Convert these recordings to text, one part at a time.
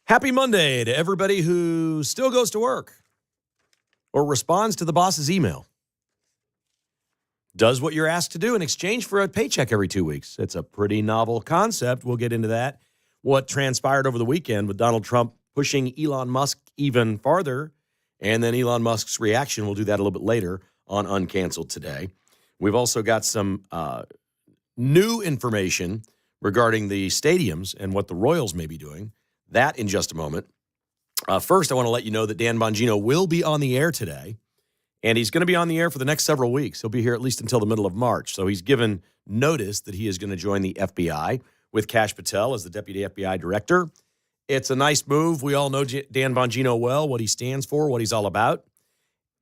Happy Monday to everybody who still goes to work or responds to the boss's email. Does what you're asked to do in exchange for a paycheck every 2 weeks. It's a pretty novel concept. We'll get into that. What transpired over the weekend with Donald Trump pushing Elon Musk even farther, and then Elon Musk's reaction. We'll do that a little bit later on Uncanceled today. We've also got some new information regarding the stadiums and what the Royals may be doing. That in just a moment. First, I want to let you know that Dan Bongino will be on the air today, and he's going to be on the air for the next several weeks. He'll be here at least until the middle of March. So he's given notice that he is going to join the FBI with Kash Patel as the deputy FBI director. It's a nice move. We all know Dan Bongino well, what he stands for, what he's all about,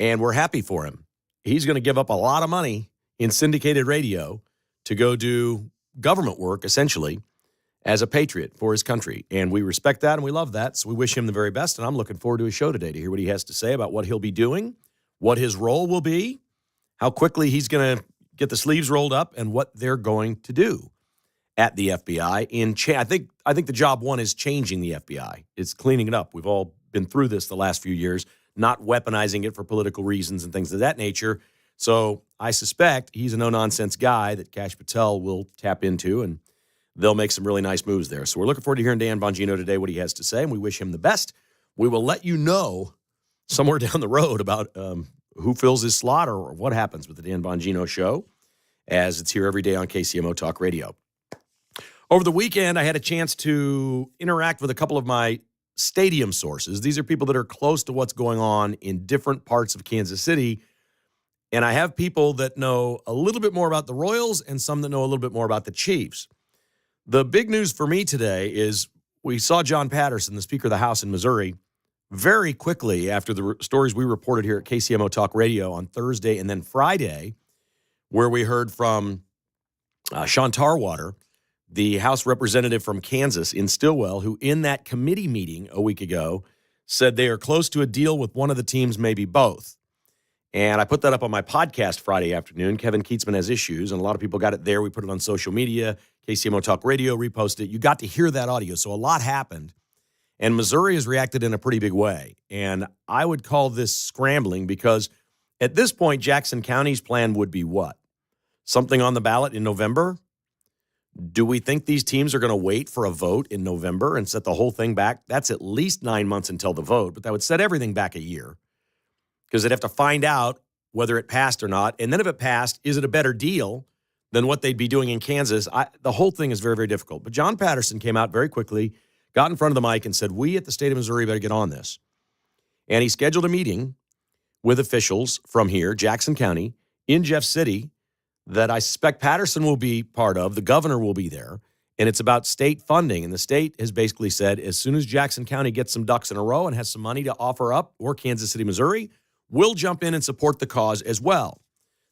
and we're happy for him. He's going to give up a lot of money in syndicated radio to go do government work, essentially, as a patriot for his country. And we respect that and we love that. So we wish him the very best. And I'm looking forward to his show today to hear what he has to say about what he'll be doing, what his role will be, how quickly he's going to get the sleeves rolled up, and what they're going to do at the FBI. I think the job one is changing the FBI. It's cleaning it up. We've all been through this the last few years, not weaponizing it for political reasons and things of that nature. So I suspect he's a no-nonsense guy that Kash Patel will tap into, and they'll make some really nice moves there. So we're looking forward to hearing Dan Bongino today, what he has to say, and we wish him the best. We will let you know somewhere down the road about who fills his slot or what happens with the Dan Bongino show, as it's here every day on KCMO Talk Radio. Over the weekend, I had a chance to interact with a couple of my stadium sources. These are people that are close to what's going on in different parts of Kansas City. And I have people that know a little bit more about the Royals and some that know a little bit more about the Chiefs. The big news for me today is we saw John Patterson, the Speaker of the House in Missouri, very quickly after the stories we reported here at KCMO Talk Radio on Thursday and then Friday, where we heard from Sean Tarwater, the House representative from Kansas in Stillwell, who in that committee meeting a week ago said they are close to a deal with one of the teams, maybe both. And I put that up on my podcast Friday afternoon. Kevin Kietzman Has Issues, and a lot of people got it there. We put it on social media. KCMO Talk Radio reposted it. You got to hear that audio. So a lot happened. And Missouri has reacted in a pretty big way. And I would call this scrambling because at this point, Jackson County's plan would be what? Something on the ballot in November? Do we think these teams are going to wait for a vote in November and set the whole thing back? That's at least 9 months until the vote, but that would set everything back a year, because they'd have to find out whether it passed or not. And then if it passed, is it a better deal than what they'd be doing in Kansas? The whole thing is very, very difficult. But John Patterson came out very quickly, got in front of the mic and said, we at the state of Missouri better get on this. And he scheduled a meeting with officials from here, Jackson County, in Jeff City, that I suspect Patterson will be part of. The governor will be there. And it's about state funding. And the state has basically said, as soon as Jackson County gets some ducks in a row and has some money to offer up, or Kansas City, Missouri, we'll jump in and support the cause as well.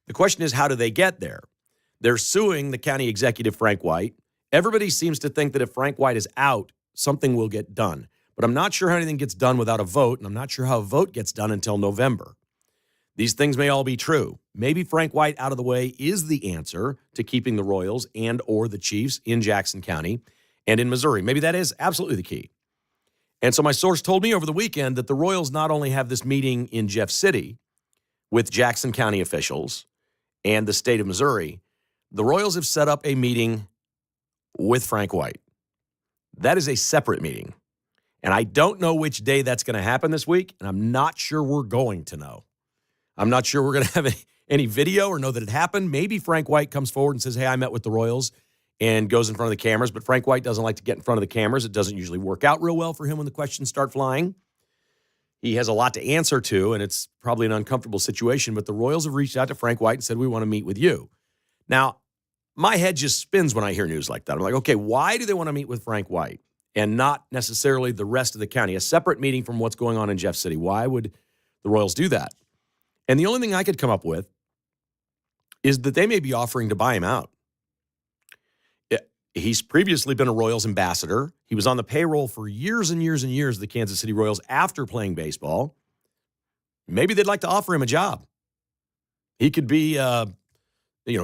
The question is, how do they get there? They're suing the county executive, Frank White. Everybody seems to think that if Frank White is out, something will get done. But I'm not sure how anything gets done without a vote, and I'm not sure how a vote gets done until November. These things may all be true. Maybe Frank White out of the way is the answer to keeping the Royals and or the Chiefs in Jackson County and in Missouri. Maybe that is absolutely the key. And so my source told me over the weekend that the Royals not only have this meeting in Jeff City with Jackson County officials and the state of Missouri, the Royals have set up a meeting with Frank White. That is a separate meeting. And I don't know which day that's going to happen this week, and I'm not sure we're going to know. I'm not sure we're going to have any video or know that it happened. Maybe Frank White comes forward and says, hey, I met with the Royals, and goes in front of the cameras. But Frank White doesn't like to get in front of the cameras. It doesn't usually work out real well for him when the questions start flying. He has a lot to answer to, and it's probably an uncomfortable situation. But the Royals have reached out to Frank White and said, we want to meet with you. Now, my head just spins when I hear news like that. I'm like, okay, why do they want to meet with Frank White and not necessarily the rest of the county? A separate meeting from what's going on in Jeff City. Why would the Royals do that? And the only thing I could come up with is that they may be offering to buy him out. He's previously been a Royals ambassador. He was on the payroll for years and years and years of the Kansas City Royals after playing baseball. Maybe they'd like to offer him a job. He could be,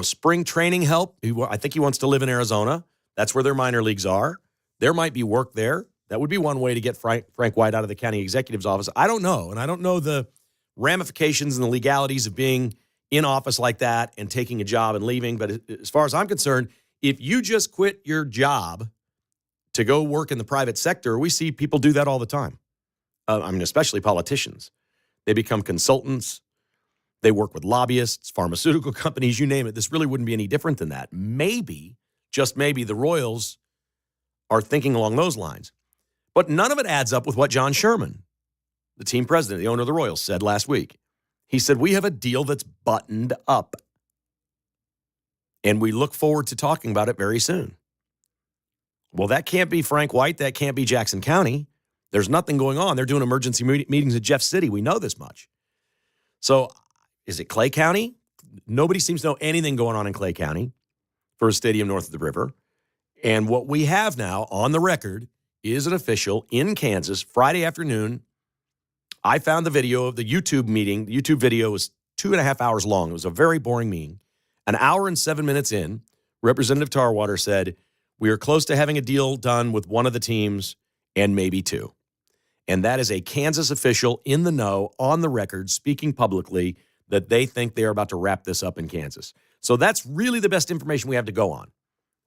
spring training help. I think he wants to live in Arizona. That's where their minor leagues are. There might be work there. That would be one way to get Frank White out of the county executive's office. I don't know, and I don't know the ramifications and the legalities of being in office like that and taking a job and leaving. But as far as I'm concerned, if you just quit your job to go work in the private sector, we see people do that all the time. Especially politicians. They become consultants. They work with lobbyists, pharmaceutical companies, you name it. This really wouldn't be any different than that. Maybe, just maybe, the Royals are thinking along those lines. But none of it adds up with what John Sherman, the team president, the owner of the Royals, said last week. He said, we have a deal that's buttoned up. And we look forward to talking about it very soon. Well, that can't be Frank White. That can't be Jackson County. There's nothing going on. They're doing emergency meetings at Jeff City. We know this much. So is it Clay County? Nobody seems to know anything going on in Clay County for a stadium north of the river. And what we have now on the record is an official in Kansas Friday afternoon. I found the video of the YouTube meeting. The YouTube video was 2.5 hours long. It was a very boring meeting. An hour and 7 minutes in, Representative Tarwater said, we are close to having a deal done with one of the teams and maybe two. And that is a Kansas official in the know, on the record, speaking publicly that they think they are about to wrap this up in Kansas. So that's really the best information we have to go on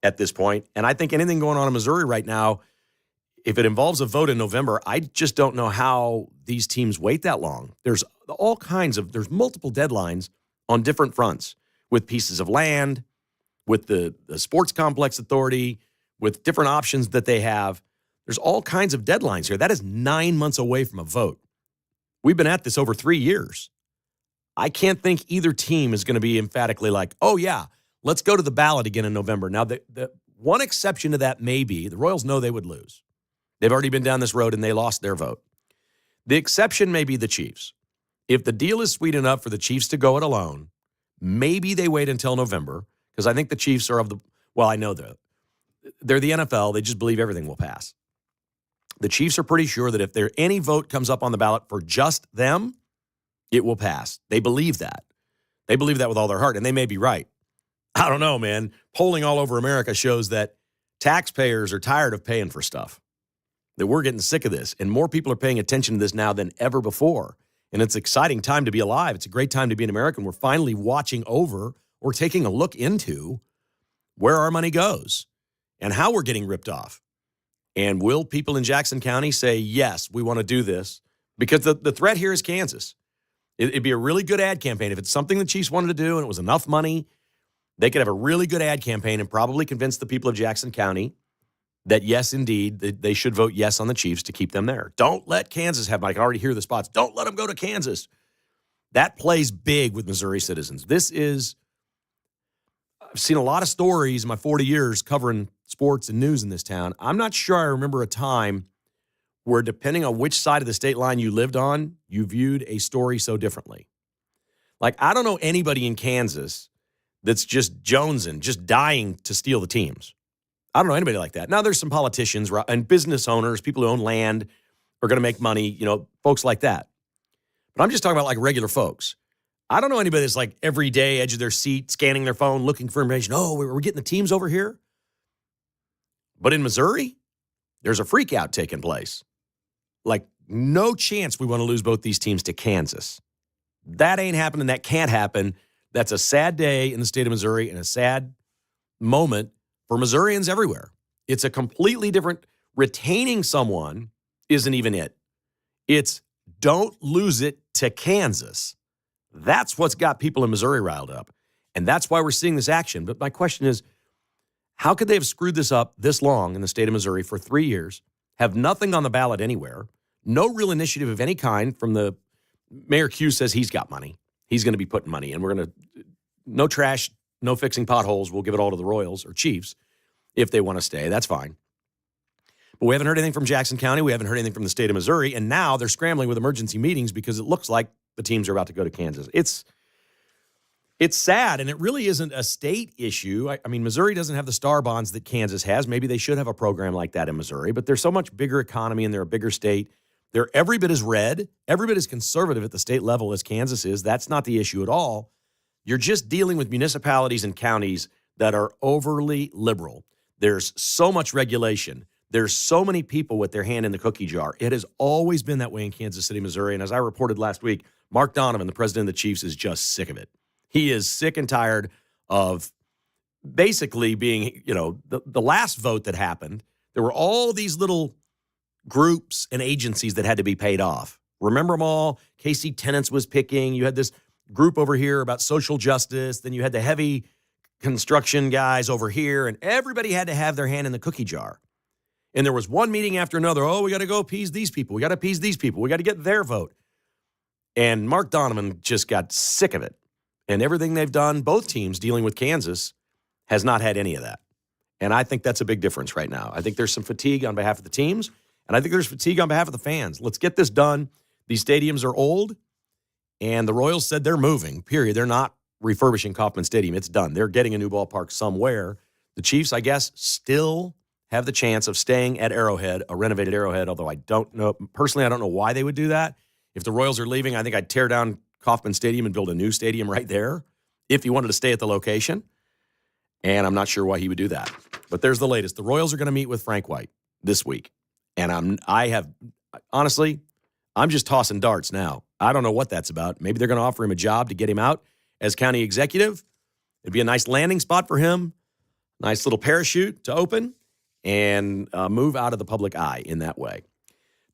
at this point. And I think anything going on in Missouri right now, if it involves a vote in November, I just don't know how these teams wait that long. There's multiple deadlines on different fronts with pieces of land, with the sports complex authority, with different options that they have. There's all kinds of deadlines here. That is 9 months away from a vote. We've been at this over 3 years. I can't think either team is going to be emphatically like, oh, yeah, let's go to the ballot again in November. Now, the one exception to that may be the Royals know they would lose. They've already been down this road and they lost their vote. The exception may be the Chiefs. If the deal is sweet enough for the Chiefs to go it alone, maybe they wait until November, because I think the Chiefs are I know they're the NFL. They just believe everything will pass. The Chiefs are pretty sure that if any vote comes up on the ballot for just them, it will pass. They believe that. They believe that with all their heart, and they may be right. I don't know, man. Polling all over America shows that taxpayers are tired of paying for stuff, that we're getting sick of this, and more people are paying attention to this now than ever before. And it's an exciting time to be alive. It's a great time to be an American. We're finally watching over or taking a look into where our money goes and how we're getting ripped off. And will people in Jackson County say, yes, we want to do this? Because the threat here is Kansas. It'd be a really good ad campaign. If it's something the Chiefs wanted to do and it was enough money, they could have a really good ad campaign and probably convince the people of Jackson County that, yes, indeed, they should vote yes on the Chiefs to keep them there. Don't let Kansas have, I can already hear the spots, don't let them go to Kansas. That plays big with Missouri citizens. I've seen a lot of stories in my 40 years covering sports and news in this town. I'm not sure I remember a time where, depending on which side of the state line you lived on, you viewed a story so differently. Like, I don't know anybody in Kansas that's just jonesing, just dying to steal the teams. I don't know anybody like that. Now, there's some politicians and business owners, people who own land, are going to make money, folks like that. But I'm just talking about like regular folks. I don't know anybody that's like every day, edge of their seat, scanning their phone, looking for information. Oh, we're getting the teams over here. But in Missouri, there's a freak out taking place. Like, no chance we want to lose both these teams to Kansas. That ain't happening. That can't happen. That's a sad day in the state of Missouri and a sad moment for Missourians everywhere. It's a completely different, retaining someone isn't even it. It's don't lose it to Kansas. That's what's got people in Missouri riled up. And that's why we're seeing this action. But my question is, how could they have screwed this up this long in the state of Missouri for 3 years, have nothing on the ballot anywhere, no real initiative of any kind from the Mayor Q says he's got money. He's going to be putting money in. We're going to, no trash, no fixing potholes. We'll give it all to the Royals or Chiefs if they want to stay. That's fine. But we haven't heard anything from Jackson County. We haven't heard anything from the state of Missouri. And now they're scrambling with emergency meetings because it looks like the teams are about to go to Kansas. It's sad, and it really isn't a state issue. I mean, Missouri doesn't have the star bonds that Kansas has. Maybe they should have a program like that in Missouri, but they're so much bigger economy and they're a bigger state. They're every bit as red, every bit as conservative at the state level as Kansas is. That's not the issue at all. You're just dealing with municipalities and counties that are overly liberal. There's so much regulation. There's so many people with their hand in the cookie jar. It has always been that way in Kansas City, Missouri. And as I reported last week, Mark Donovan, the president of the Chiefs, is just sick of it. He is sick and tired of basically being, the last vote that happened, there were all these little groups and agencies that had to be paid off. Remember them all? Casey Tennants was picking. You had this group over here about social justice. Then you had the heavy construction guys over here, and everybody had to have their hand in the cookie jar. And there was one meeting after another. Oh, we got to go appease these people. We got to appease these people. We got to get their vote. And Mark Donovan just got sick of it. And everything they've done, both teams dealing with Kansas, has not had any of that. And I think that's a big difference right now. I think there's some fatigue on behalf of the teams, and I think there's fatigue on behalf of the fans. Let's get this done. These stadiums are old, and the Royals said they're moving, period. They're not refurbishing Kauffman Stadium. It's done. They're getting a new ballpark somewhere. The Chiefs, I guess, still have the chance of staying at Arrowhead, a renovated Arrowhead, although I don't know. Personally, I don't know why they would do that. If the Royals are leaving, I think I'd tear down Kauffman Stadium and build a new stadium right there if he wanted to stay at the location. And I'm not sure why he would do that. But there's the latest. The Royals are going to meet with Frank White this week. And honestly, I'm just tossing darts now. I don't know what that's about. Maybe they're going to offer him a job to get him out as county executive. It'd be a nice landing spot for him. Nice little parachute to open and move out of the public eye in that way.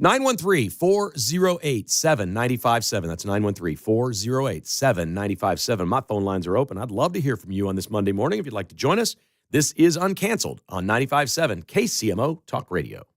913-408-7957. That's 913-408-7957. My phone lines are open. I'd love to hear from you on this Monday morning if you'd like to join us. This is Uncanceled on 95.7 KCMO Talk Radio.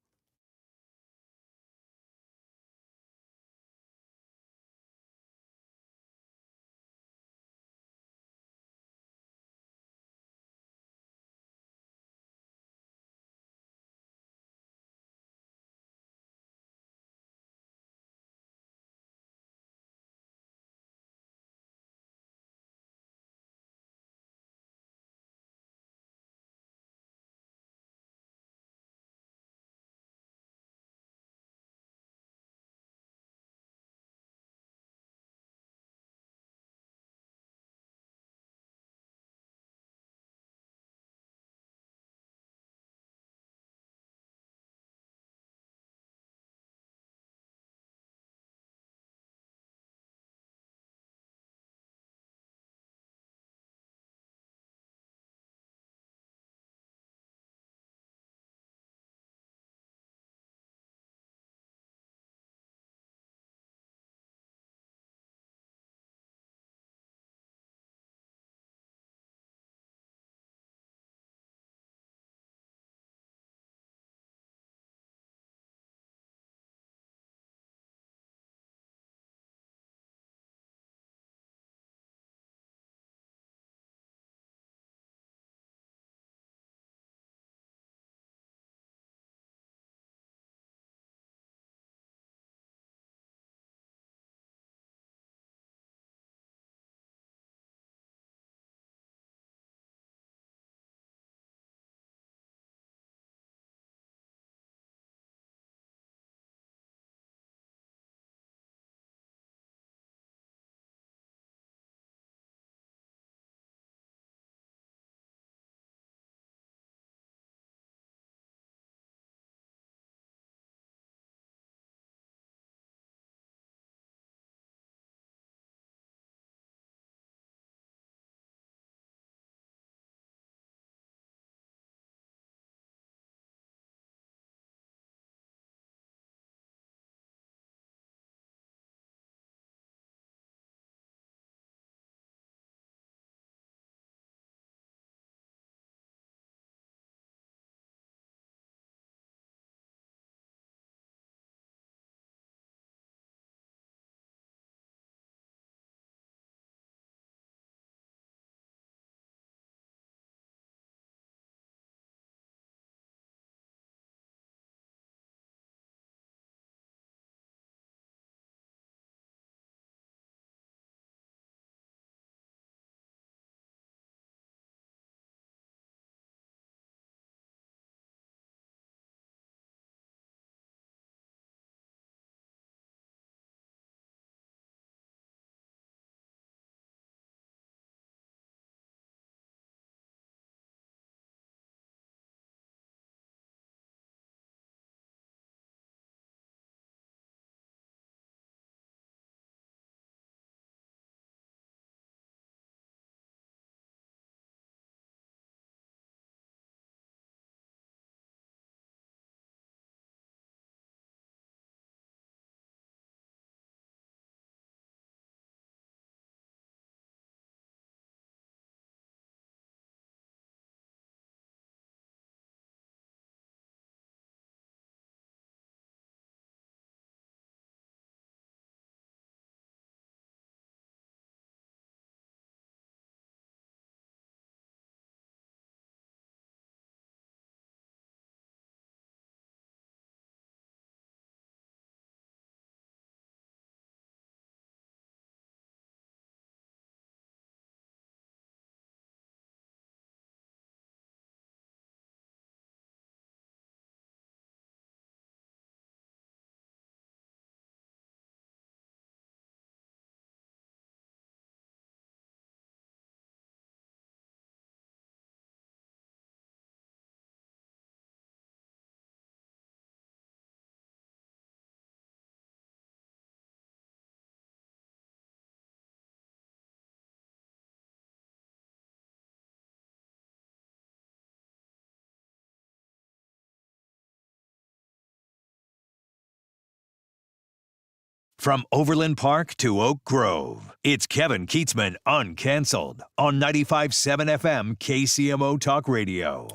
From Overland Park to Oak Grove, it's Kevin Kietzman Uncanceled on 95.7 FM KCMO Talk Radio.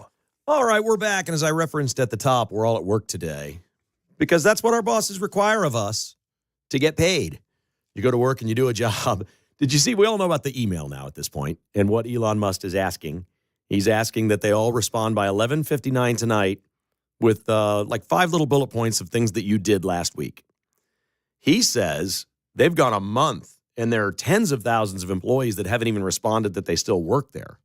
All right, we're back. And as I referenced at the top, we're all at work today because that's what our bosses require of us to get paid. You go to work and you do a job. Did you see? We all know about the email now at this point and what Elon Musk is asking. He's asking that they all respond by 11:59 tonight with like 5 little bullet points of things that you did last week. He says they've gone a month and there are tens of thousands of employees that haven't even responded that they still work there.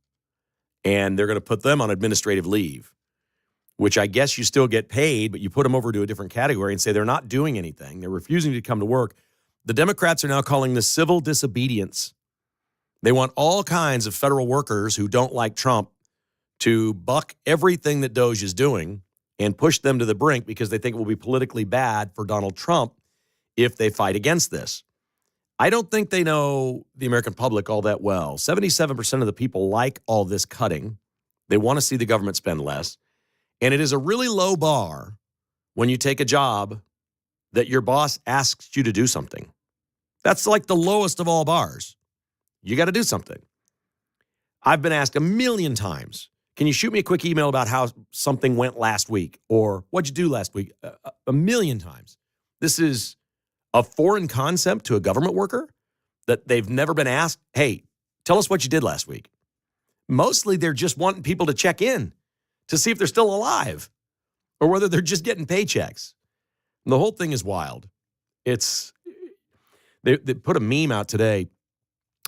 And they're going to put them on administrative leave, which I guess you still get paid, but you put them over to a different category and say they're not doing anything. They're refusing to come to work. The Democrats are now calling this civil disobedience. They want all kinds of federal workers who don't like Trump to buck everything that DOJ is doing and push them to the brink because they think it will be politically bad for Donald Trump if they fight against this. I don't think they know the American public all that well. 77% of the people like all this cutting. They want to see the government spend less. And it is a really low bar when you take a job that your boss asks you to do something. That's like the lowest of all bars. You got to do something. I've been asked a million times, can you shoot me a quick email about how something went last week? Or what'd you do last week? A million times. This is a foreign concept to a government worker that they've never been asked, hey, tell us what you did last week. Mostly they're just wanting people to check in to see if they're still alive or whether they're just getting paychecks. And the whole thing is wild. They put a meme out today,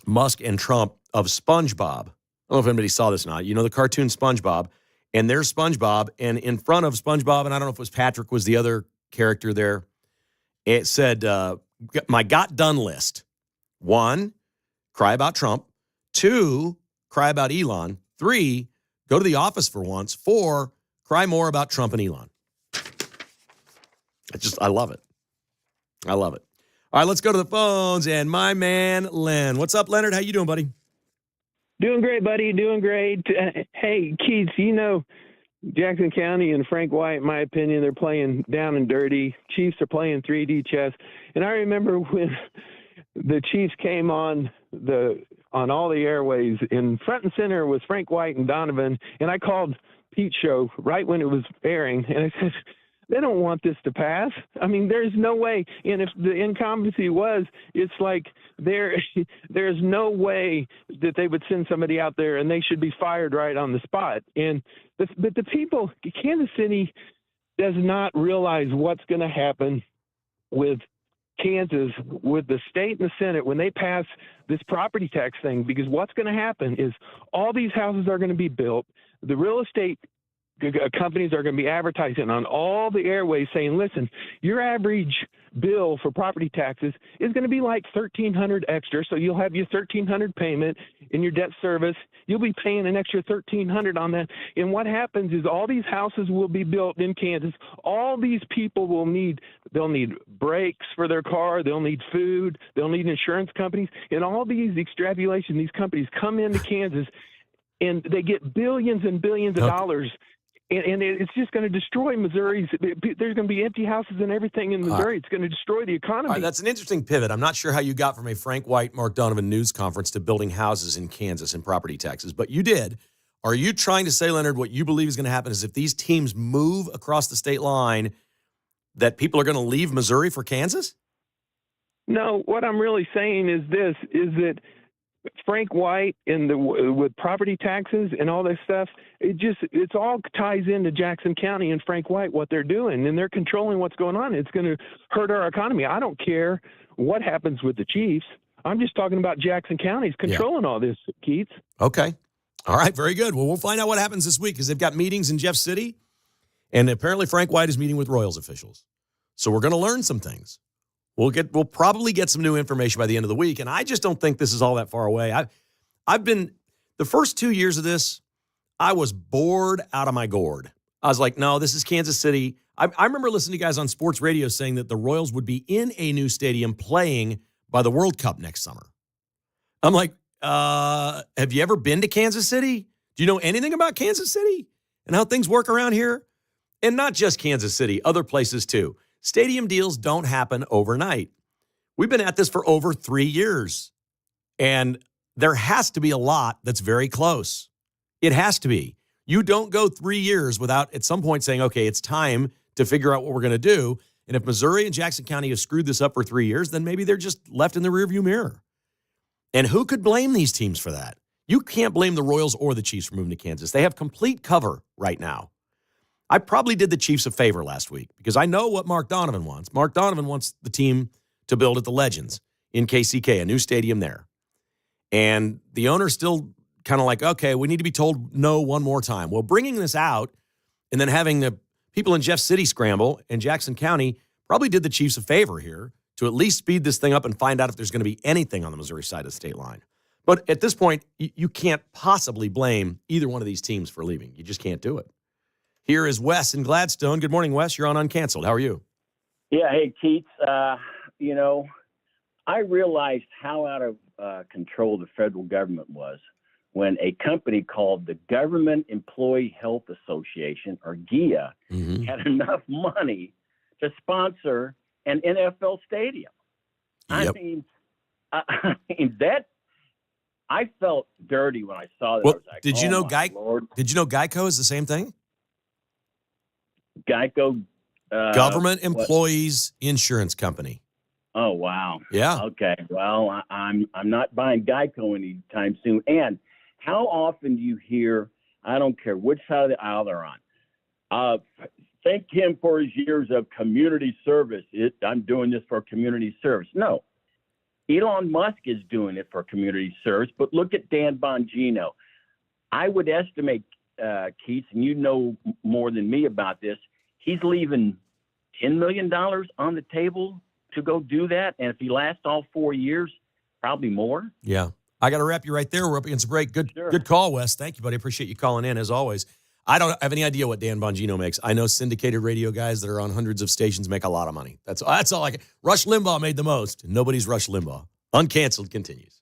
Musk and Trump, of SpongeBob. I don't know if anybody saw this or not. You know the cartoon SpongeBob, and there's SpongeBob, and in front of SpongeBob, and I don't know if it was Patrick was the other character there, it said, my got done list. 1, cry about Trump. 2, cry about Elon. 3, go to the office for once. 4, cry more about Trump and Elon. I love it. I love it. All right, let's go to the phones and my man, Len. What's up, Leonard? How you doing, buddy? Doing great, buddy. Doing great. Hey, Keith, you know, Jackson County and Frank White, in my opinion, they're playing down and dirty. Chiefs are playing 3D chess. And I remember when the Chiefs came on all the airways, and front and center was Frank White and Donovan. And I called Pete's show right when it was airing, and I said, they don't want this to pass. I mean, there's no way. And if the incumbency was, it's like there's no way that they would send somebody out there and they should be fired right on the spot. But the people, Kansas City does not realize what's going to happen with Kansas, with the state and the Senate when they pass this property tax thing, because what's going to happen is all these houses are going to be built. The real estate companies are going to be advertising on all the airways saying, listen, your average bill for property taxes is going to be like $1,300 extra. So you'll have your $1,300 payment in your debt service. You'll be paying an extra $1,300 on that. And what happens is all these houses will be built in Kansas. All these people they'll need brakes for their car. They'll need food. They'll need insurance companies. And all these these companies come into Kansas and they get billions and billions of dollars. And it's just going to destroy Missouri. There's going to be empty houses and everything in Missouri. It's going to destroy the economy. That's an interesting pivot. I'm not sure how you got from a Frank White, Mark Donovan news conference to building houses in Kansas and property taxes, but you did. Are you trying to say, Leonard, what you believe is going to happen is if these teams move across the state line, that people are going to leave Missouri for Kansas? No, what I'm really saying is that Frank White with property taxes and all this stuff, it's all ties into Jackson County and Frank White, what they're doing, and they're controlling what's going on. It's going to hurt our economy. I don't care what happens with the Chiefs. I'm just talking about Jackson County's controlling all this, Keith. Okay. All right. Very good. Well, we'll find out what happens this week because they've got meetings in Jeff City, and apparently Frank White is meeting with Royals officials. So we're going to learn some things. We'll probably get some new information by the end of the week, and I just don't think this is all that far away. I've been the first 2 years of this, I was bored out of my gourd. I was like, no, this is Kansas City. I remember listening to guys on sports radio saying that the Royals would be in a new stadium playing by the World Cup next summer. I'm like, have you ever been to Kansas City? Do you know anything about Kansas City and how things work around here? And not just Kansas City, other places too. Stadium deals don't happen overnight. We've been at this for over 3 years, and there has to be a lot that's very close. It has to be. You don't go 3 years without at some point saying, okay, it's time to figure out what we're going to do. And if Missouri and Jackson County have screwed this up for 3 years, then maybe they're just left in the rearview mirror. And who could blame these teams for that? You can't blame the Royals or the Chiefs for moving to Kansas. They have complete cover right now. I probably did the Chiefs a favor last week because I know what Mark Donovan wants. Mark Donovan wants the team to build at the Legends in KCK, a new stadium there. And the owner's still kind of like, okay, we need to be told no one more time. Well, bringing this out and then having the people in Jeff City scramble and Jackson County probably did the Chiefs a favor here to at least speed this thing up and find out if there's going to be anything on the Missouri side of the state line. But at this point, you can't possibly blame either one of these teams for leaving. You just can't do it. Here is Wes in Gladstone. Good morning, Wes. You're on Uncanceled. How are you? Yeah, hey, Keats. I realized how out of control the federal government was when a company called the Government Employee Health Association, or GEA, had enough money to sponsor an NFL stadium. Yep. I mean that. I felt dirty when I saw that. Well, I was like, did you know Lord. Did you know Geico is the same thing? Geico, Government Employees Insurance Company. Oh wow. Yeah. Okay. Well, I'm not buying Geico anytime soon. And how often do you hear? I don't care which side of the aisle they're on. Thank him for his years of community service. I'm doing this for community service. No, Elon Musk is doing it for community service. But look at Dan Bongino. I would estimate, Keith, and you know more than me about this. He's leaving $10 million on the table to go do that. And if he lasts all 4 years, probably more. Yeah. I got to wrap you right there. We're up against a break. Good call, Wes. Thank you, buddy. Appreciate you calling in, as always. I don't have any idea what Dan Bongino makes. I know syndicated radio guys that are on hundreds of stations make a lot of money. That's all I can. Rush Limbaugh made the most. Nobody's Rush Limbaugh. Uncanceled continues.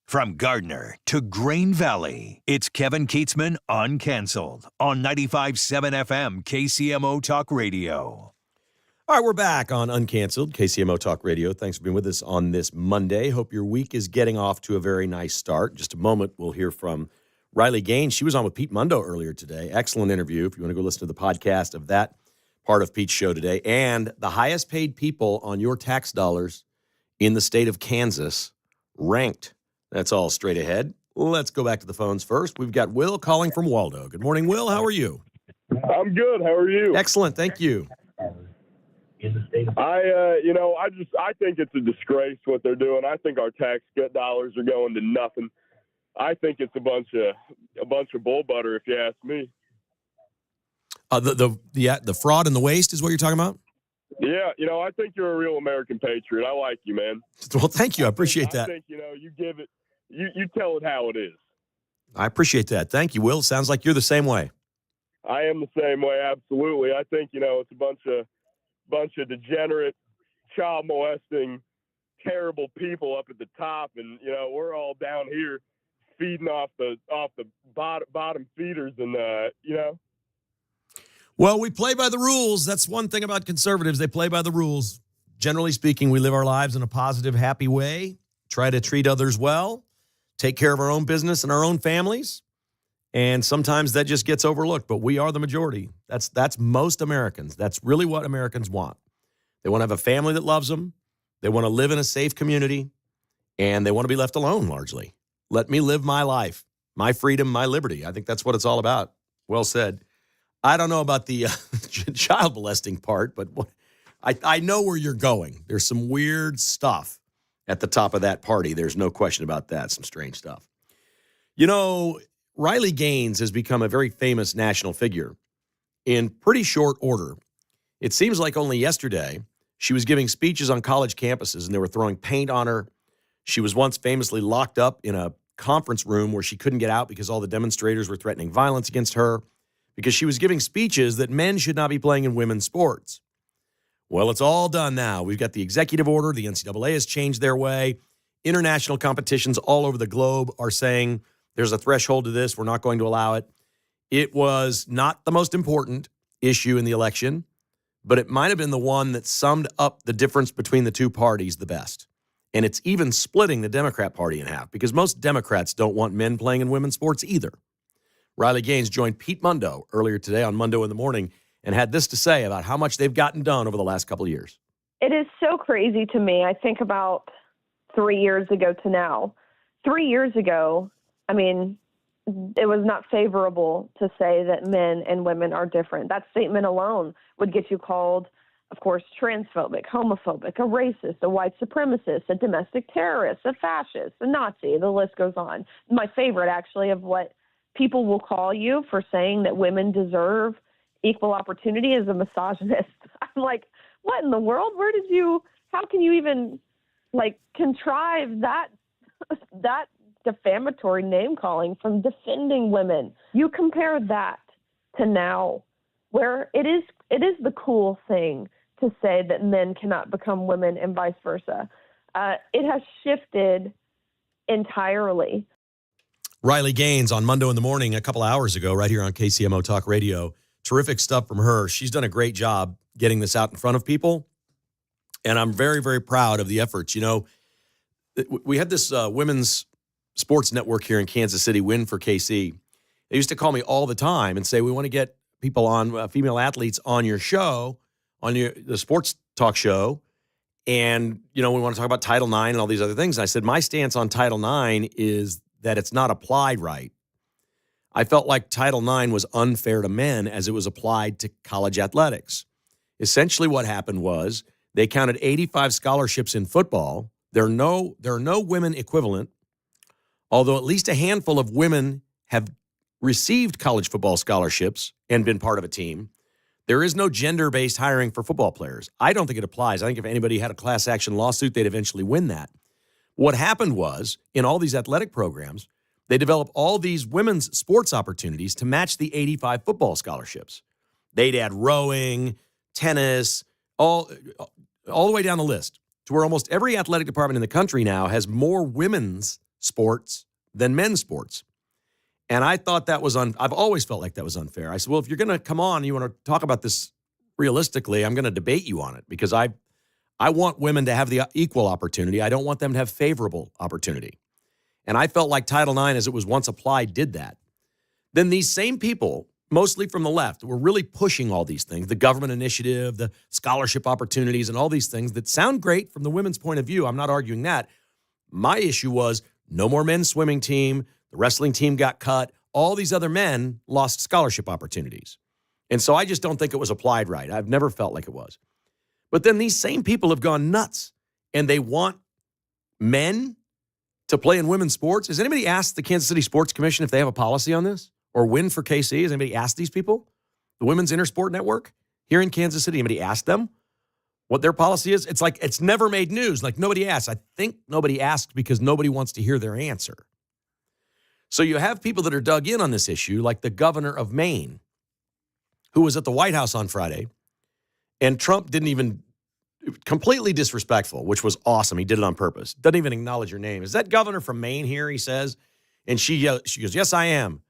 From Gardner to Grain Valley, it's Kevin Kietzman Uncanceled on 95.7 FM KCMO Talk Radio. All right, we're back on Uncanceled, KCMO Talk Radio. Thanks for being with us on this Monday. Hope your week is getting off to a very nice start. In just a moment, we'll hear from Riley Gaines. She was on with Pete Mundo earlier today. Excellent interview. If you want to go listen to the podcast of that part of Pete's show today. And the highest paid people on your tax dollars in the state of Kansas ranked. That's all straight ahead. Let's go back to the phones first. We've got Will calling from Waldo. Good morning, Will. How are you? I'm good. How are you? Excellent. Thank you. I think it's a disgrace what they're doing. I think our tax dollars are going to nothing. I think it's a bunch of bull butter, if you ask me. The fraud and the waste is what you're talking about? Yeah, I think you're a real American patriot. I like you, man. Well, thank you. I appreciate that. I think, you give it, you tell it how it is. I appreciate that. Thank you, Will. Sounds like you're the same way. I am the same way, absolutely. I think, it's a bunch of degenerate, child molesting, terrible people up at the top, and we're all down here feeding off the bottom feeders, and Well, we play by the rules. That's one thing about conservatives. They play by the rules. Generally speaking, we live our lives in a positive, happy way, try to treat others well, take care of our own business and our own families. And sometimes that just gets overlooked, but we are the majority. That's most Americans. That's really what Americans want. They want to have a family that loves them. They want to live in a safe community, and they want to be left alone largely. Let me live my life, my freedom, my liberty. I think that's what it's all about. Well said. I don't know about the child molesting part, but I know where you're going. There's some weird stuff at the top of that party. There's no question about that. Some strange stuff. Riley Gaines has become a very famous national figure in pretty short order. It seems like only yesterday she was giving speeches on college campuses and they were throwing paint on her. She was once famously locked up in a conference room where she couldn't get out because all the demonstrators were threatening violence against her because she was giving speeches that men should not be playing in women's sports. Well, it's all done now. We've got the executive order. The NCAA has changed their way. International competitions all over the globe are saying there's a threshold to this. We're not going to allow it. It was not the most important issue in the election, but it might have been the one that summed up the difference between the two parties the best. And it's even splitting the Democrat Party in half because most Democrats don't want men playing in women's sports either. Riley Gaines joined Pete Mundo earlier today on Mundo in the Morning and had this to say about how much they've gotten done over the last couple of years. It is so crazy to me. I think about 3 years ago to now. 3 years ago, it was not favorable to say that men and women are different. That statement alone would get you called, of course, transphobic, homophobic, a racist, a white supremacist, a domestic terrorist, a fascist, a Nazi. The list goes on. My favorite, actually, of what people will call you for saying that women deserve equal opportunity is a misogynist. I'm like, what in the world? How can you even contrive that defamatory name calling from defending women? You compare that to now where it is the cool thing to say that men cannot become women and vice versa. It has shifted entirely. Riley Gaines on Mundo in the Morning a couple hours ago right here on KCMO Talk Radio. Terrific stuff from her. She's done a great job getting this out in front of people, and I'm very, very proud of the efforts. We had this women's sports network here in Kansas City, Win for KC. They used to call me all the time and say, we want to get people on, female athletes on your show, on the sports talk show, and, we want to talk about Title IX and all these other things. And I said, my stance on Title IX is that it's not applied right. I felt like Title IX was unfair to men as it was applied to college athletics. Essentially what happened was they counted 85 scholarships in football. There are no women equivalent, although at least a handful of women have received college football scholarships and been part of a team. There is no gender-based hiring for football players. I don't think it applies. I think if anybody had a class action lawsuit, they'd eventually win that. What happened was, in all these athletic programs, they developed all these women's sports opportunities to match the 85 football scholarships. They'd add rowing, tennis, all the way down the list to where almost every athletic department in the country now has more women's sports than men's sports. And I thought that was I've always felt like that was unfair. I said, well, if you're going to come on, you want to talk about this realistically, I'm going to debate you on it because I want women to have the equal opportunity. I don't want them to have favorable opportunity. And I felt like Title IX, as it was once applied, did that. Then these same people, mostly from the left, were really pushing all these things, the government initiative, the scholarship opportunities, and all these things that sound great from the women's point of view. I'm not arguing that. My issue was no more men's swimming team. The wrestling team got cut. All these other men lost scholarship opportunities. And so I just don't think it was applied right. I've never felt like it was. But then these same people have gone nuts, and they want men to play in women's sports. Has anybody asked the Kansas City Sports Commission if they have a policy on this? Or Win for KC? Has anybody asked these people? The Women's Intersport Network here in Kansas City, anybody asked them what their policy is? It's like it's never made news. Like nobody asked. I think nobody asked because nobody wants to hear their answer. So you have people that are dug in on this issue, like the governor of Maine, who was at the White House on Friday, and Trump didn't even, completely disrespectful, which was awesome. He did it on purpose. Doesn't even acknowledge your name. Is that governor from Maine here, he says? And she goes, yes, I am.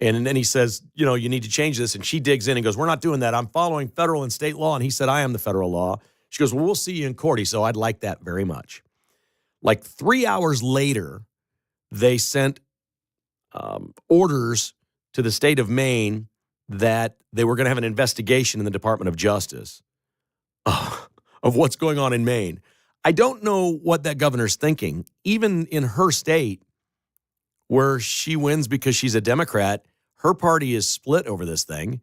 And then he says, you need to change this. And she digs in and goes, we're not doing that. I'm following federal and state law. And he said, I am the federal law. She goes, well, we'll see you in court. He said, I'd like that very much. Like 3 hours later, they sent orders to the state of Maine that they were going to have an investigation in the Department of Justice of what's going on in Maine. I don't know what that governor's thinking. Even in her state, where she wins because she's a Democrat, her party is split over this thing.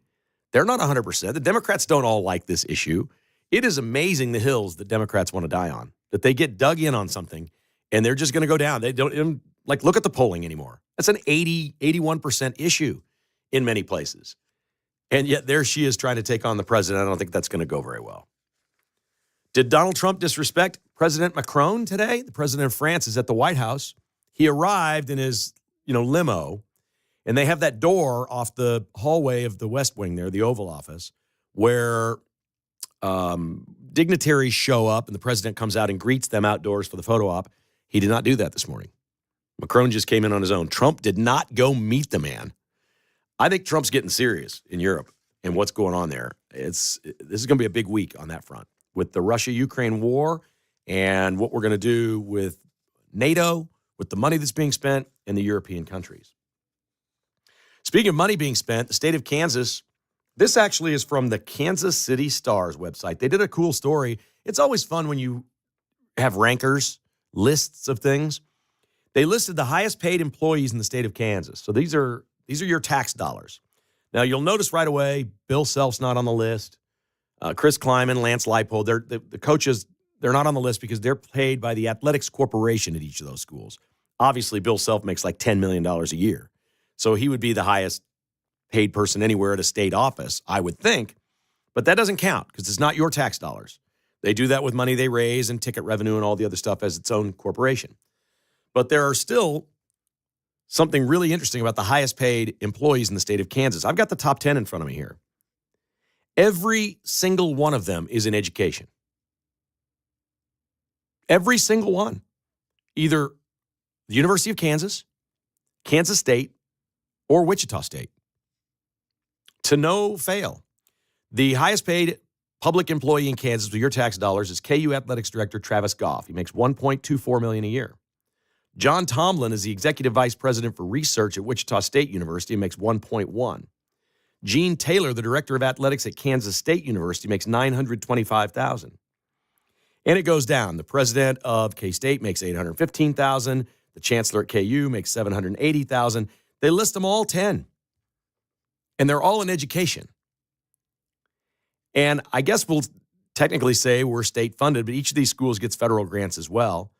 They're not 100%. The Democrats don't all like this issue. It is amazing the hills that Democrats want to die on, that they get dug in on something and they're just going to go down. They don't even, look at the polling anymore. That's an 81% issue in many places. And yet there she is trying to take on the president. I don't think that's going to go very well. Did Donald Trump disrespect President Macron today? The president of France is at the White House. He arrived in his, limo, and they have that door off the hallway of the West Wing there, the Oval Office, where dignitaries show up and the president comes out and greets them outdoors for the photo op. He did not do that this morning. Macron just came in on his own. Trump did not go meet the man. I think Trump's getting serious in Europe and what's going on there. This is going to be a big week on that front with the Russia-Ukraine war and what we're going to do with NATO, with the money that's being spent in the European countries. Speaking of money being spent, the state of Kansas, this actually is from the Kansas City Stars website. They did a cool story. It's always fun when you have rankers, lists of things. They listed the highest paid employees in the state of Kansas. So these are your tax dollars. Now, you'll notice right away, Bill Self's not on the list. Chris Kleiman, Lance Leipold, the coaches, they're not on the list because they're paid by the Athletics Corporation at each of those schools. Obviously, Bill Self makes like $10 million a year. So he would be the highest paid person anywhere at a state office, I would think. But that doesn't count because it's not your tax dollars. They do that with money they raise and ticket revenue and all the other stuff as its own corporation. But there are still something really interesting about the highest paid employees in the state of Kansas. I've got the top 10 in front of me here. Every single one of them is in education. Every single one. Either the University of Kansas, Kansas State, or Wichita State. To no fail. The highest paid public employee in Kansas with your tax dollars is KU Athletics Director Travis Goff. He makes $1.24 million a year. John Tomlin is the Executive Vice President for Research at Wichita State University and makes $1.1. Gene Taylor, the Director of Athletics at Kansas State University, makes $925,000. And it goes down. The President of K-State makes $815,000. The Chancellor at KU makes $780,000. They list them all 10. And they're all in education. And I guess we'll technically say we're state funded, but each of these schools gets federal grants as well.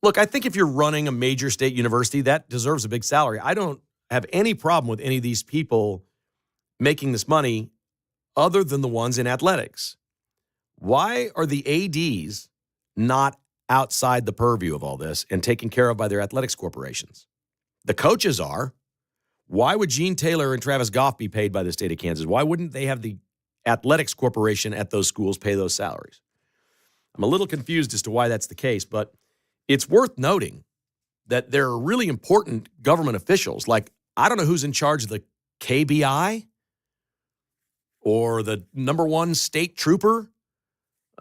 Look, I think if you're running a major state university, that deserves a big salary. I don't have any problem with any of these people making this money other than the ones in athletics. Why are the ADs not outside the purview of all this and taken care of by their athletics corporations? The coaches are. Why would Gene Taylor and Travis Goff be paid by the state of Kansas? Why wouldn't they have the athletics corporation at those schools pay those salaries? I'm a little confused as to why that's the case, but it's worth noting that there are really important government officials. Like, I don't know who's in charge of the KBI or the number one state trooper.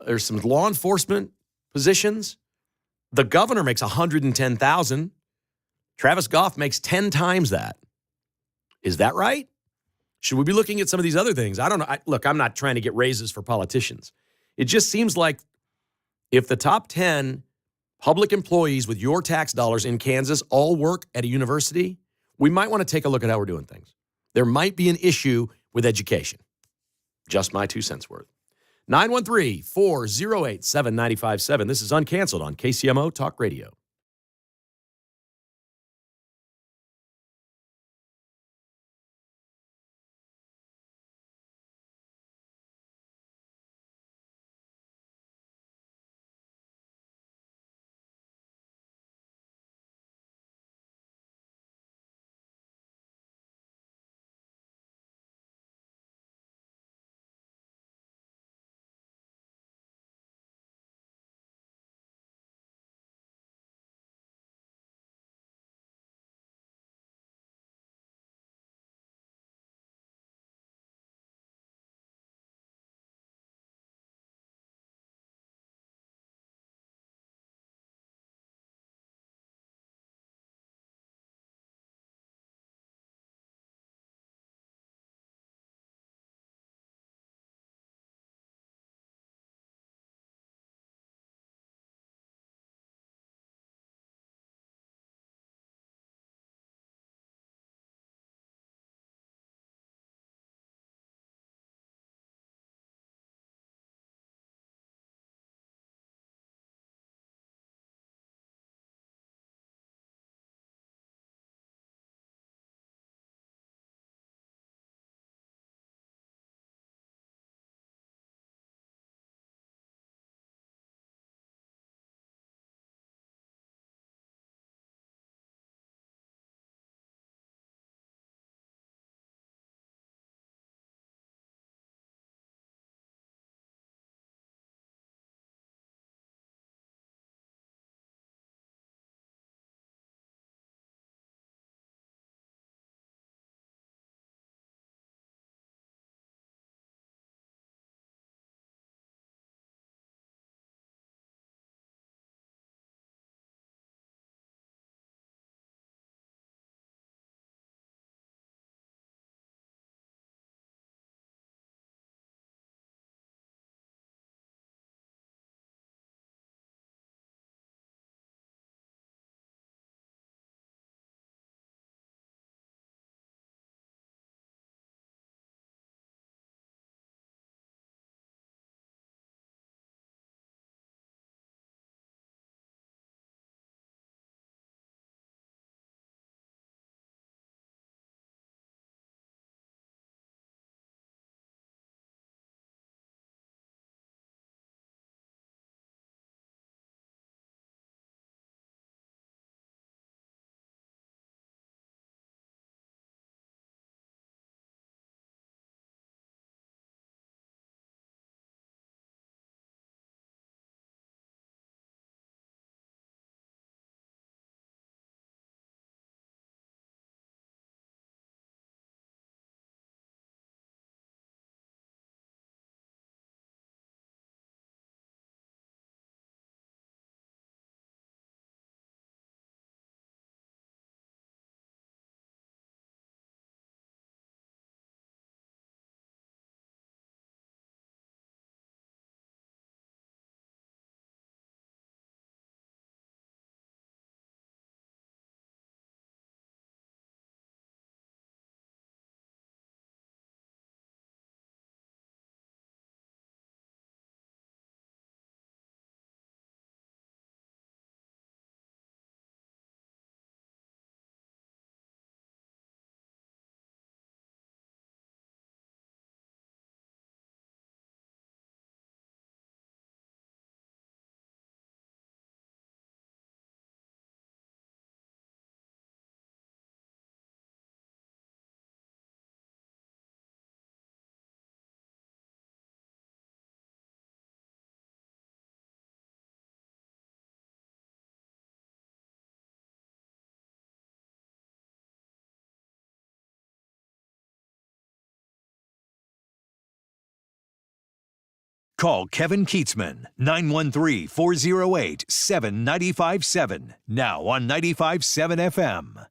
There's some law enforcement positions. The governor makes $110,000. Travis Goff makes 10 times that. Is that right? Should we be looking at some of these other things? I don't know. Look, I'm not trying to get raises for politicians. It just seems like if the top 10 public employees with your tax dollars in Kansas all work at a university, we might want to take a look at how we're doing things. There might be an issue with education. Just my 2 cents worth. 913-408-7957. This is Uncanceled on KCMO Talk Radio. Call Kevin Kietzman, 913-408-7957. Now on 95.7 FM.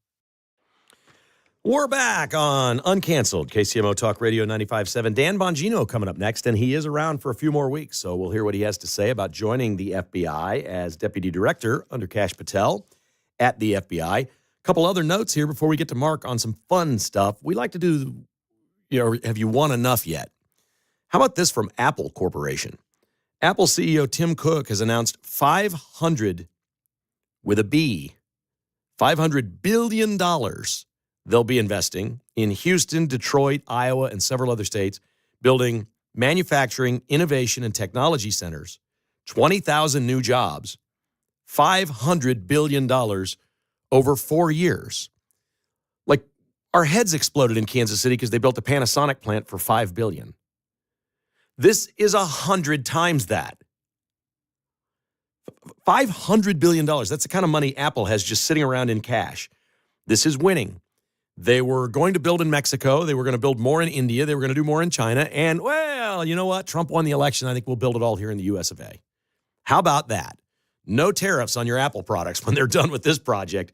We're back on Uncanceled, KCMO Talk Radio 95.7. Dan Bongino coming up next, and he is around for a few more weeks, so we'll hear what he has to say about joining the FBI as Deputy Director under Kash Patel at the FBI. A couple other notes here before we get to Mark on some fun stuff. We like to do, have you won enough yet? How about this from Apple Corporation? Apple CEO Tim Cook has announced 500, with a B, $500 billion they'll be investing in Houston, Detroit, Iowa, and several other states, building manufacturing, innovation, and technology centers, 20,000 new jobs, $500 billion over 4 years. Like, our heads exploded in Kansas City because they built a Panasonic plant for $5 billion. This is 100 times that. $500 billion. That's the kind of money Apple has just sitting around in cash. This is winning. They were going to build in Mexico. They were going to build more in India. They were going to do more in China. And, well, you know what? Trump won the election. I think we'll build it all here in the US of A. How about that? No tariffs on your Apple products when they're done with this project.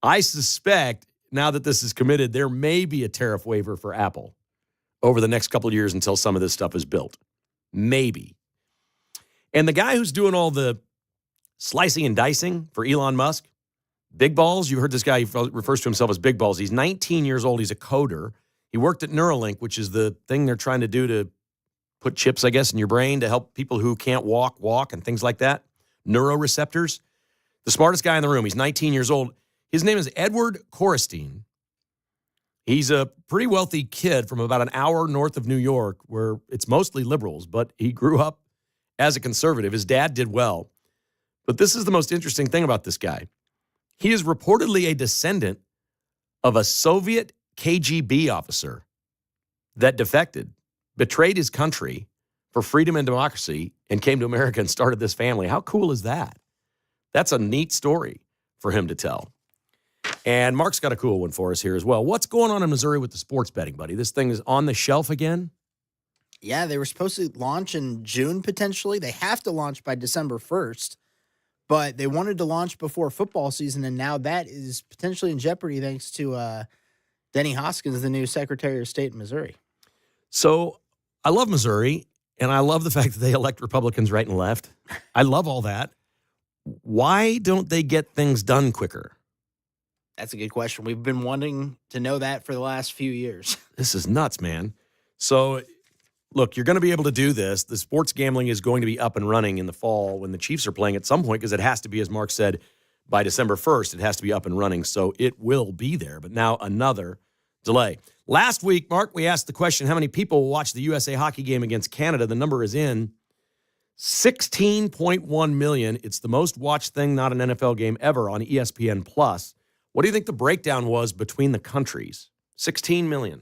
I suspect now that this is committed, there may be a tariff waiver for Apple over the next couple of years until some of this stuff is built. Maybe. And the guy who's doing all the slicing and dicing for Elon Musk, Big Balls, you heard this guy, he refers to himself as Big Balls. He's 19 years old. He's a coder. He worked at Neuralink, which is the thing they're trying to do to put chips, I guess, in your brain to help people who can't walk and things like that. Neuroreceptors. The smartest guy in the room. He's 19 years old. His name is Edward Korestein. He's a pretty wealthy kid from about an hour north of New York, where it's mostly liberals, but he grew up as a conservative. His dad did well. But this is the most interesting thing about this guy. He is reportedly a descendant of a Soviet KGB officer that defected, betrayed his country for freedom and democracy, and came to America and started this family. How cool is that? That's a neat story for him to tell. And Mark's got a cool one for us here as well. What's going on in Missouri with the sports betting, buddy? This thing is on the shelf again? Yeah, they were supposed to launch in June potentially. They have to launch by December 1st. But they wanted to launch before football season, and now that is potentially in jeopardy thanks to Denny Hoskins, the new Secretary of State in Missouri. So I love Missouri, and I love the fact that they elect Republicans right and left. I love all that. Why don't they get things done quicker? That's a good question. We've been wanting to know that for the last few years. This is nuts, man. So, look, you're going to be able to do this. The sports gambling is going to be up and running in the fall when the Chiefs are playing at some point because it has to be, as Mark said, by December 1st. It has to be up and running, so it will be there. But now another delay. Last week, Mark, we asked the question, how many people will watch the USA hockey game against Canada? The number is in 16.1 million. It's the most watched thing, not an NFL game ever, on ESPN+. What do you think the breakdown was between the countries? 16 million.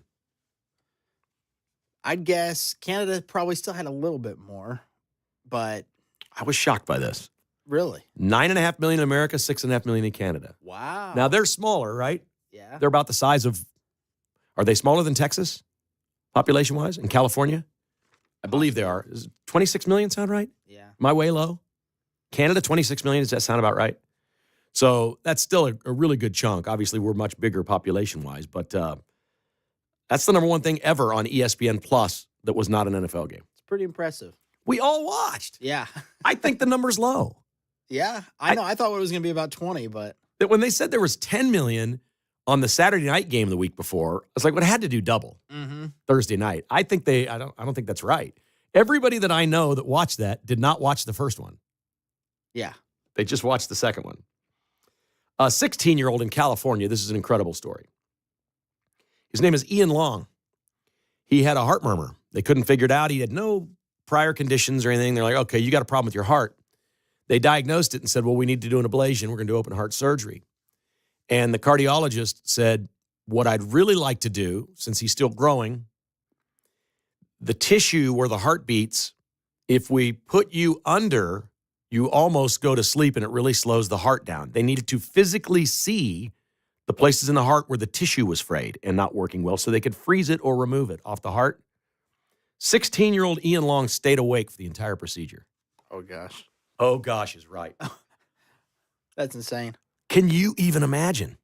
I'd guess Canada probably still had a little bit more, but I was shocked by this. Really? 9.5 million in America, 6.5 million in Canada. Wow. Now, they're smaller, right? Yeah. They're about the size of, are they smaller than Texas, population-wise, in California? I believe they are. Does 26 million sound right? Yeah. Am I way low? Canada, 26 million. Does that sound about right? So that's still a really good chunk. Obviously, we're much bigger population-wise, but that's the number one thing ever on ESPN Plus that was not an NFL game. It's pretty impressive. We all watched. Yeah. I think the number's low. Yeah, I know. I thought it was going to be about 20, but That when they said there was 10 million on the Saturday night game the week before, I was like, well, it had to do double Thursday night. I think I don't think that's right. Everybody that I know that watched that did not watch the first one. yeah. They just watched the second one. A 16-year-old in California, this is an incredible story. His name is Ian Long. He had a heart murmur. They couldn't figure it out. He had no prior conditions or anything. They're like, okay, you got a problem with your heart. They diagnosed it and said, well, we need to do an ablation. We're going to do open heart surgery. And the cardiologist said, what I'd really like to do, since he's still growing, the tissue where the heart beats, if we put you under, you almost go to sleep and it really slows the heart down. They needed to physically see the places in the heart where the tissue was frayed and not working well so they could freeze it or remove it off the heart. 16-year-old Ian Long stayed awake for the entire procedure. Oh, gosh. Oh, gosh, is right. That's insane. Can you even imagine?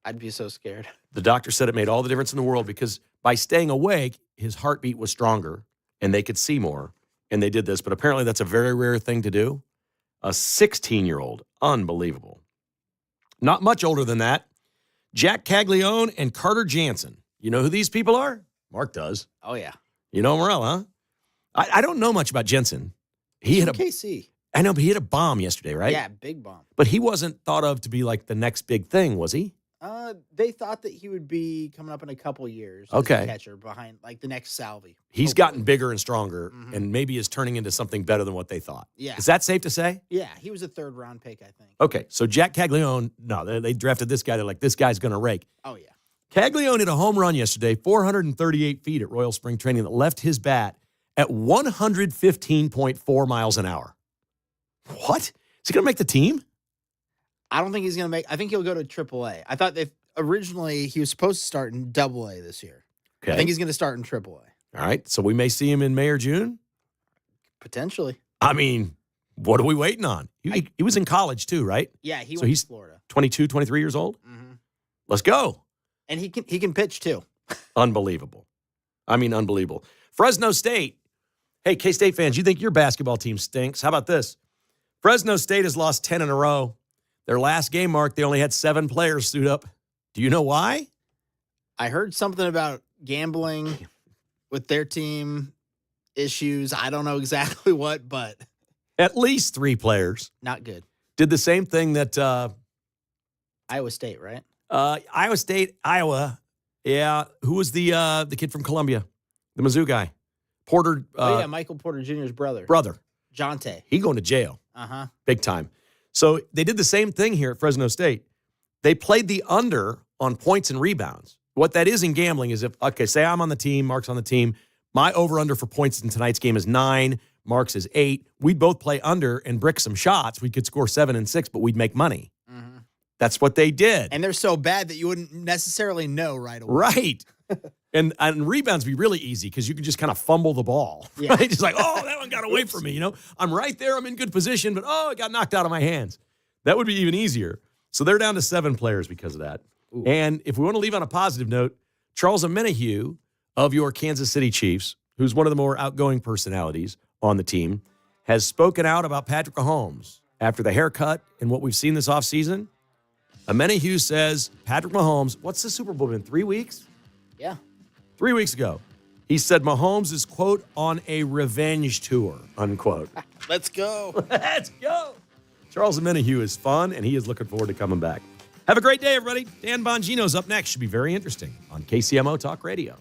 I'd be so scared. The doctor said it made all the difference in the world because by staying awake, his heartbeat was stronger and they could see more. And they did this, but apparently that's a very rare thing to do. A 16-year-old. Unbelievable. Not much older than that. Jack Caglione and Carter Jansen. You know who these people are? Mark does. Oh, yeah. You know Morel, huh? I don't know much about Jensen. He hit a KC. I know, but he hit a bomb yesterday, right? Yeah, big bomb. But he wasn't thought of to be like the next big thing, was he? They thought that he would be coming up in a couple years. Okay. As a catcher behind like the next Salvi. He's Hopefully. gotten bigger and stronger and maybe is turning into something better than what they thought. Yeah. Is that safe to say? Yeah, he was a 3rd round pick, I think. Okay, so Jack Caglione, no, they drafted this guy. They're like, this guy's going to rake. Oh, yeah. Caglione hit a home run yesterday, 438 feet at Royal Spring Training that left his bat at 115.4 miles an hour. What? Is he going to make the team? I don't think he's going to make – I think he'll go to AAA. I thought that originally he was supposed to start in AA this year. Okay. I think he's going to start in AAA. All right, so we may see him in May or June? Potentially. I mean, what are we waiting on? He was in college too, right? Yeah, he So went he's to Florida. 22, 23 years old? Mm-hmm. Let's go. And he can pitch too. Unbelievable. I mean, unbelievable. Fresno State. Hey, K-State fans, you think your basketball team stinks? How about this? Fresno State has lost 10 in a row. Their last game, Mark, they only had 7 players suit up. Do you know why? I heard something about gambling with their team issues. I don't know exactly what, but At least 3 players. not good. Did the same thing that Iowa State, right? Iowa State, Iowa. Yeah. Who was the kid from Columbia? The Mizzou guy. Porter. Michael Porter Jr.'s brother. Brother. Jonte. He going to jail. Uh-huh. Big time. So they did the same thing here at Fresno State. They played the under on points and rebounds. What that is in gambling is say I'm on the team, Mark's on the team. My over-under for points in tonight's game is 9. Mark's is 8. We'd both play under and brick some shots. We could score 7 and 6, but we'd make money. Mm-hmm. That's what they did. And they're so bad that you wouldn't necessarily know right away. Right. and rebounds be really easy because you can just kind of fumble the ball. Yeah. Right? Just like, oh, that one got away from me. I'm right there. I'm in good position, but it got knocked out of my hands. That would be even easier. So they're down to 7 players because of that. Ooh. And if we want to leave on a positive note, Charles Omenihu of your Kansas City Chiefs, who's one of the more outgoing personalities on the team, has spoken out about Patrick Mahomes after the haircut and what we've seen this offseason. Omenihu says Patrick Mahomes, what's the Super Bowl been, 3 weeks? Yeah. 3 weeks ago. He said Mahomes is, quote, on a revenge tour, unquote. Let's go. Let's go. Charles Omenihu is fun, and he is looking forward to coming back. Have a great day, everybody. Dan Bongino's up next. Should be very interesting on KCMO Talk Radio.